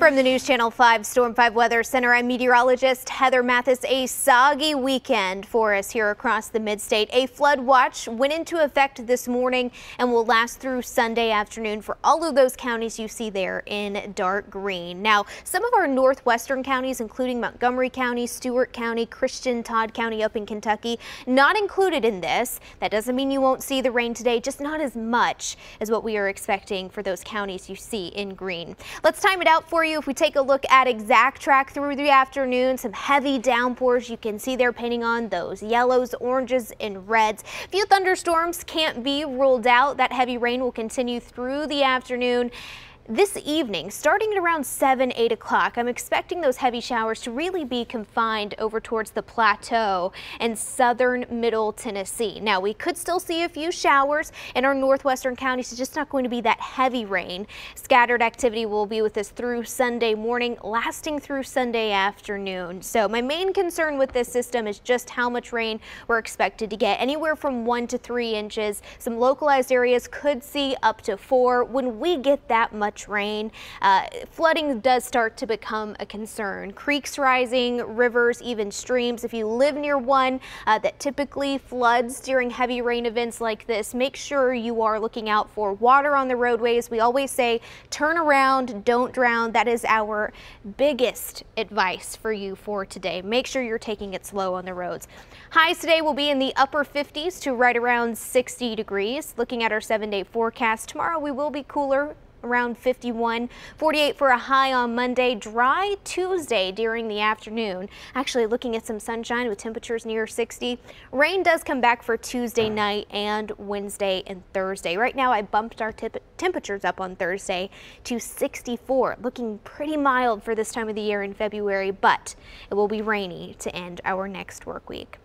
From the News Channel 5 Storm 5 Weather Center, I'm meteorologist Heather Mathis. A soggy weekend for us here across the mid-state. A flood watch went into effect this morning and will last through Sunday afternoon for all of those counties you see there in dark green. Now, some of our northwestern counties, including Montgomery County, Stewart County, Christian, Todd County up in Kentucky, not included in this. That doesn't mean you won't see the rain today, just not as much as what we are expecting for those counties you see in green. Let's time it out for you. If we take a look at exact track through the afternoon, some heavy downpours you can see there painting on those yellows, oranges, and reds. Few thunderstorms can't be ruled out. That heavy rain will continue through the afternoon. This evening, starting at around 8 o'clock, I'm expecting those heavy showers to really be confined over towards the plateau and southern middle Tennessee. Now, we could still see a few showers in our northwestern counties. It's just not going to be that heavy rain. Scattered activity will be with us through Sunday morning, lasting through Sunday afternoon. So my main concern with this system is just how much rain we're expected to get. Anywhere from 1 to 3 inches. Some localized areas could see up to 4. When we get that much rain, flooding does start to become a concern. Creeks rising, rivers, even streams. If you live near one that typically floods during heavy rain events like this, make sure you are looking out for water on the roadways. We always say turn around, don't drown. That is our biggest advice for you for today. Make sure you're taking it slow on the roads. Highs today will be in the upper 50s to right around 60 degrees. Looking at our 7-day forecast, tomorrow we will be cooler, around 51, 48 for a high on Monday, dry Tuesday during the afternoon. Actually looking at some sunshine with temperatures near 60. Rain does come back for Tuesday night and Wednesday and Thursday. Right now I bumped our temperatures up on Thursday to 64, looking pretty mild for this time of the year in February, but it will be rainy to end our next work week.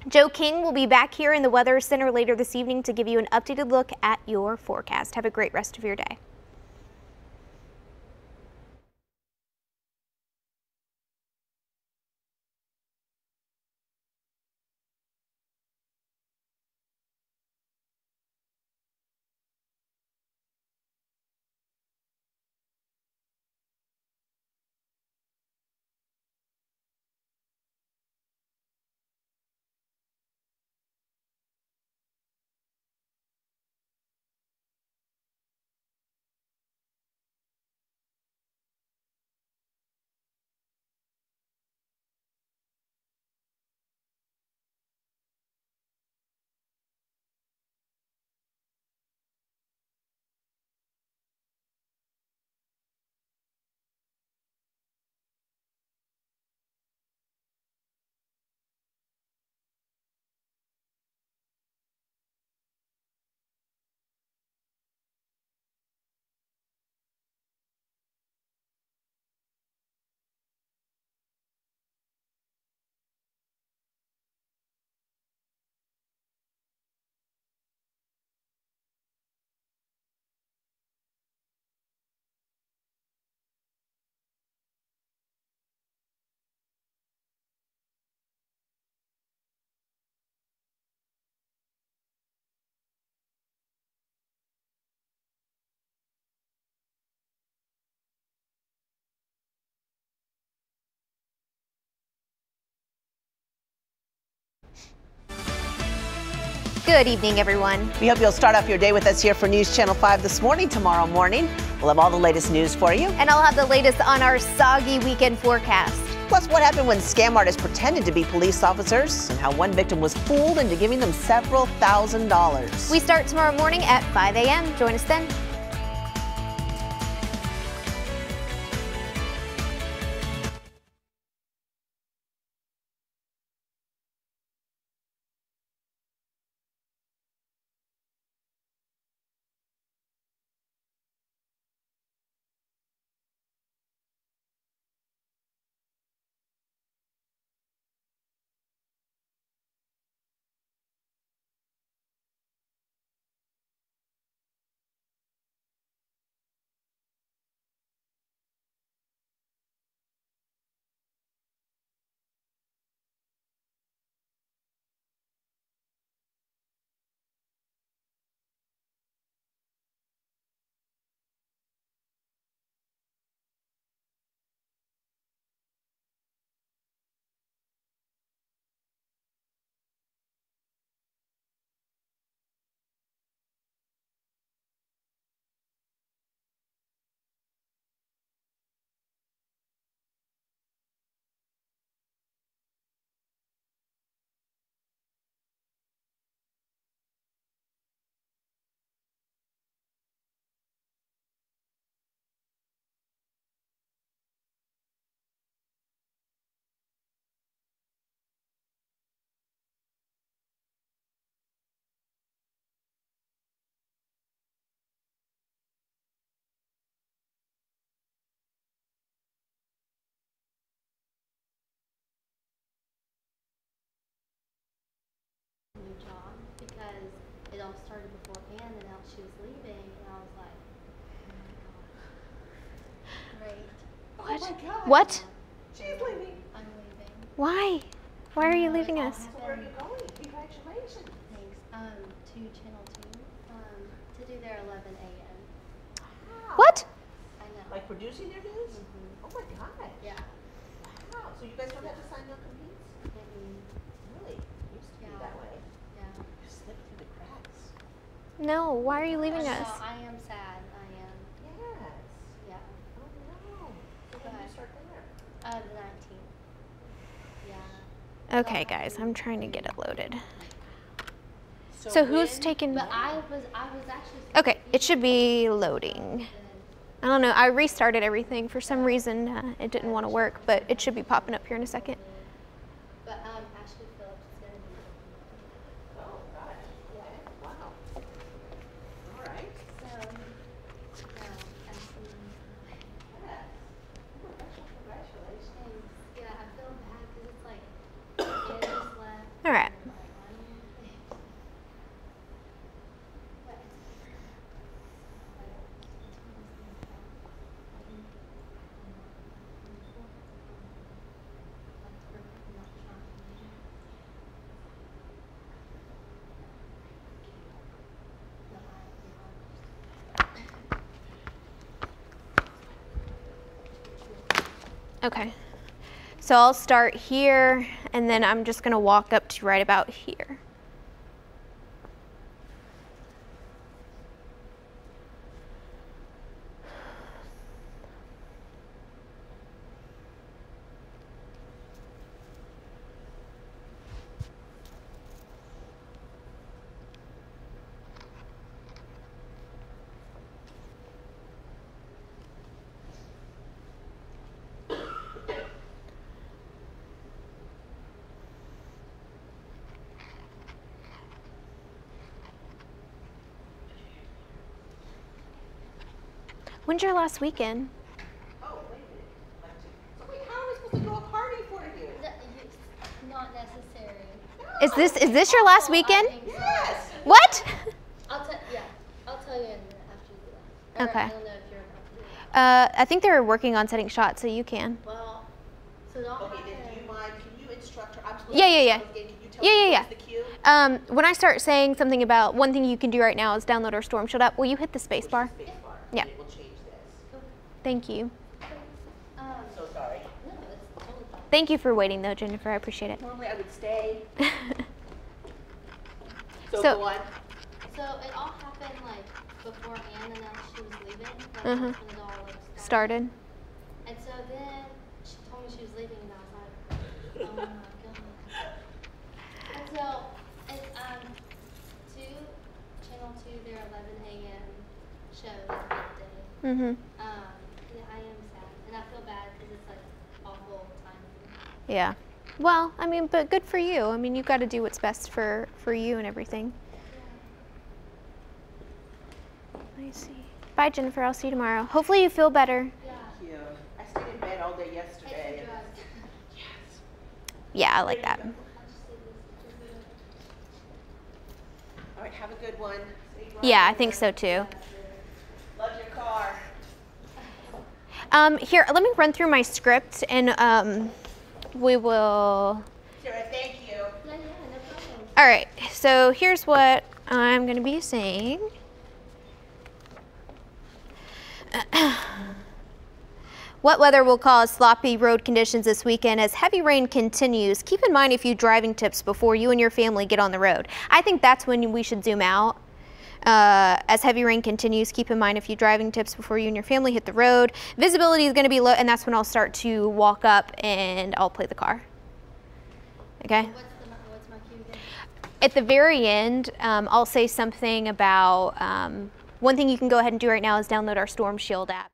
Joe King will be back here in the Weather Center later this evening to give you an updated look at your forecast. Have a great rest of your day. Good evening, everyone. We hope you'll start off your day with us here for News Channel 5 this morning. Tomorrow morning, we'll have all the latest news for you. And I'll have the latest on our soggy weekend forecast. Plus, what happened when scam artists pretended to be police officers and how one victim was fooled into giving them several $1,000s. We start tomorrow morning at 5 a.m. Join us then. it all started beforehand, and now she was leaving, and I was like, oh my god, great. What? Oh my God. What? She's leaving. I'm leaving. Why? Why are you leaving It all us? So where are you going? Congratulations. Thanks. To Channel 2, to do their 11 a.m. Wow. What? I know. Like producing their news? Mhm. Oh my God. Yeah. Wow. So you guys don't have to sign no competes? Really? It used to be Yeah. that way. Yeah. You slipped through the cracks. No, why are you leaving I know, us? I am sad. I am. Yes. Yeah. Oh no. So when did you start there? The 19th. Yeah. Okay, guys, I'm trying to get it loaded. So So who's when- taking... But I was actually. Okay, it should be loading. I don't know, I restarted everything. For some reason, it didn't want to work, but it should be popping up here in a second. But Ashley Phillips is gonna be. Oh, God. Okay. Wow. All right. So, Ashley. Yes. Congratulations. Thanks. Yeah, I feel bad because it's like, it just left. All right. and I'm like, I don't know. But Okay. So I'll start here, and then I'm just going to walk up to right about here. When's your last weekend? Oh, wait a minute. So wait, how are we supposed to throw a party for you? not necessary. Is this your last I weekend? think so. Yes. What? I'll tell you in a minute after you do that. Or Okay. I don't know if you're about to do that. I think they're working on setting shots, so you can. Well, so don't Okay, then do you mind, can you instruct her? I'm supposed Yeah, to yeah, yeah. Can you tell Yeah, me yeah, what's the cue? When I start saying something about one thing you can do right now is download our Storm Shield app, will you hit the space bar? Space bar. Yeah. And it will change this. Thank you. So sorry. No, it's totally fine. Thank you for waiting, though, Jennifer. I appreciate it. Normally I would stay. So So- go on. So it all happened like before Anne announced she was leaving. Like Mhm. that's when it all like Started. And so then she told me she was leaving, and I was like, oh my god. And so it's Channel 2, their 11 a.m. show that midday. Mm-hmm. Yeah, I am sad, and I feel bad because it's like awful timing. Yeah. Well, I mean, but good for you. I mean, you've got to do what's best for you and everything. Let me see. Bye, Jennifer. I'll see you tomorrow. Hopefully you feel better. Yeah. Thank you. I stayed in bed all day Take yesterday. some drugs. Yes. Yeah, I like that. I'll just leave this. All right, have a good one. Safe Yeah, I ride. think so too. Love your car. Here, let me run through my script and we will. Sarah, thank you. Yeah, no problem. All right, so here's what I'm going to be saying. Wet weather will cause sloppy road conditions this weekend as heavy rain continues. Keep in mind a few driving tips before you and your family get on the road. I think that's when we should zoom out. As heavy rain continues, keep in mind a few driving tips before you and your family hit the road. Visibility is going to be low, and that's when I'll start to walk up and I'll play the car. Okay? What's my cue again? At the very end, I'll say something about one thing you can go ahead and do right now is download our Storm Shield app.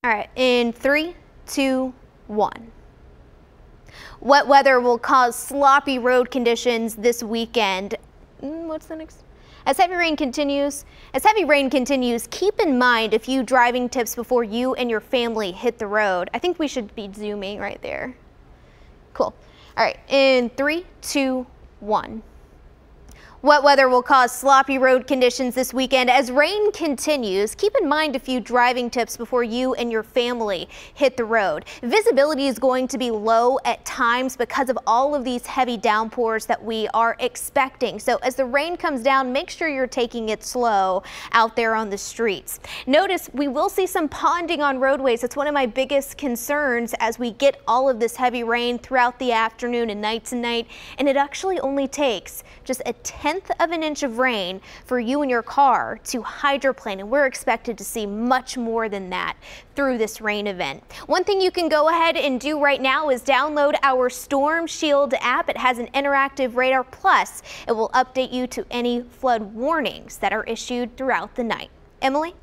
All right, in 3, 2, 1. Wet weather will cause sloppy road conditions this weekend. What's the next? As heavy rain continues, keep in mind a few driving tips before you and your family hit the road. I think we should be zooming right there. Cool. All right, in 3, 2, 1. Wet weather will cause sloppy road conditions this weekend. As rain continues, keep in mind a few driving tips before you and your family hit the road. Visibility is going to be low at times because of all of these heavy downpours that we are expecting. So as the rain comes down, make sure you're taking it slow out there on the streets. Notice we will see some ponding on roadways. It's one of my biggest concerns as we get all of this heavy rain throughout the afternoon and night tonight. And it actually only takes just a 1/10 of an inch of rain for you and your car to hydroplane, and we're expected to see much more than that through this rain event. One thing you can go ahead and do right now is download our Storm Shield app. It has an interactive radar, plus it will update you to any flood warnings that are issued throughout the night. Emily?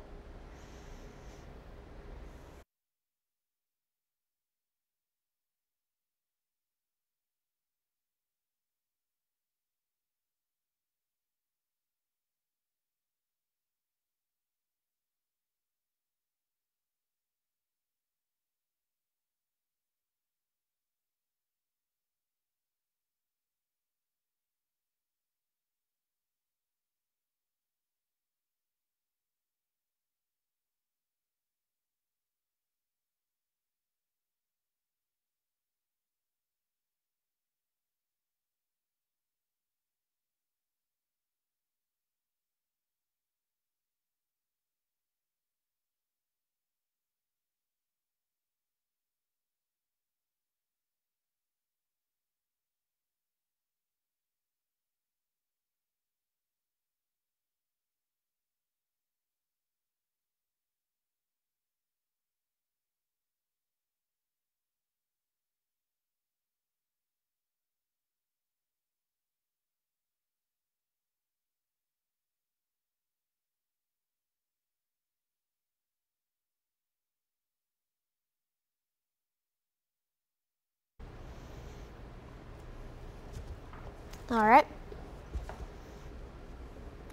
All right.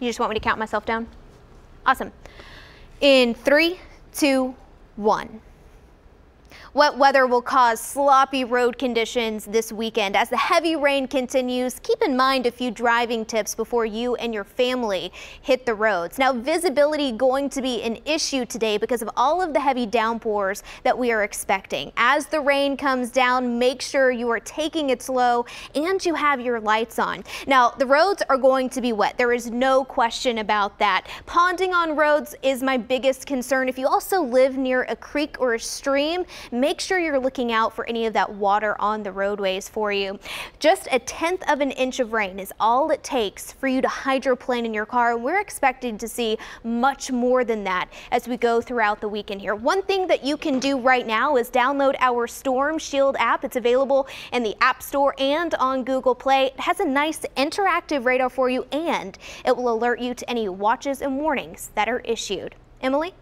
You just want me to count myself down? Awesome. In 3, 2, 1. Wet weather will cause sloppy road conditions this weekend. As the heavy rain continues, keep in mind a few driving tips before you and your family hit the roads. Now, visibility going to be an issue today because of all of the heavy downpours that we are expecting. As the rain comes down, make sure you are taking it slow and you have your lights on. Now, the roads are going to be wet. There is no question about that. Ponding on roads is my biggest concern. If you also live near a creek or a stream, make sure you're looking out for any of that water on the roadways for you. Just a 1/10 of an inch of rain is all it takes for you to hydroplane in your car. We're expecting to see much more than that as we go throughout the weekend here. One thing that you can do right now is download our Storm Shield app. It's available in the App Store and on Google Play. It has a nice interactive radar for you, and it will alert you to any watches and warnings that are issued. Emily?